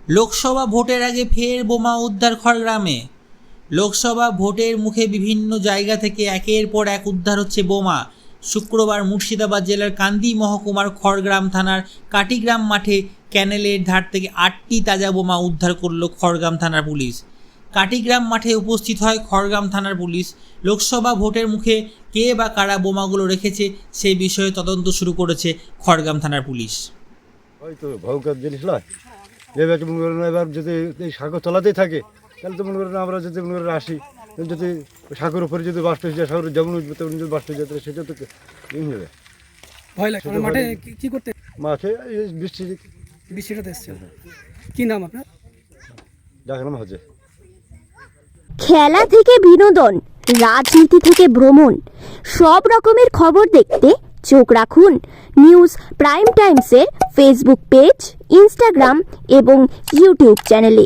লোকসভা ভোটের আগে ফের বোমা উদ্ধার খড়গ্রামে। লোকসভা ভোটের মুখে বিভিন্ন জায়গা থেকে একের পর এক উদ্ধার হচ্ছে বোমা। শুক্রবার মুর্শিদাবাদ জেলার কান্দি মহকুমার খড়গ্রাম থানার কাটিগ্রাম মাঠে ক্যানেলের ধার থেকে 8টি তাজা বোমা উদ্ধার করল খড়গ্রাম থানার পুলিশ। কাটিগ্রাম মাঠে উপস্থিত হয় খড়গ্রাম থানার পুলিশ। লোকসভা ভোটের মুখে কে বা কারা বোমাগুলো রেখেছে সেই বিষয়ে তদন্ত শুরু করেছে খড়গ্রাম থানার পুলিশ। হয়তো ভয়ঙ্কর জিনিস নয়, এবার মনে করেন এবার যদি এই সাগর তলাতেই থাকে তাহলে তো মনে করেন আমরা যদি মনে করেন আসি, যদি সাগর উপরে যদি বাষ্প হয়ে যায়, সাগর যেমন উঠবে তেমন যদি বাষ্প হয়ে যায় তাহলে সেটা তো হয়ে ভয় লাগে। মাঠে কি করতে? মাঠে এই বৃষ্টিটাতে এসছে। কি নাম আপনার? ডাকলাম হচ্ছে। খেলা থেকে বিনোদন, রাজনীতি থেকে ভ্রমণ, সব রকমের খবর দেখতে চোখ রাখুন নিউজ প্রাইম টাইমসের ফেসবুক পেজ, ইনস্টাগ্রাম এবং ইউটিউব চ্যানেলে।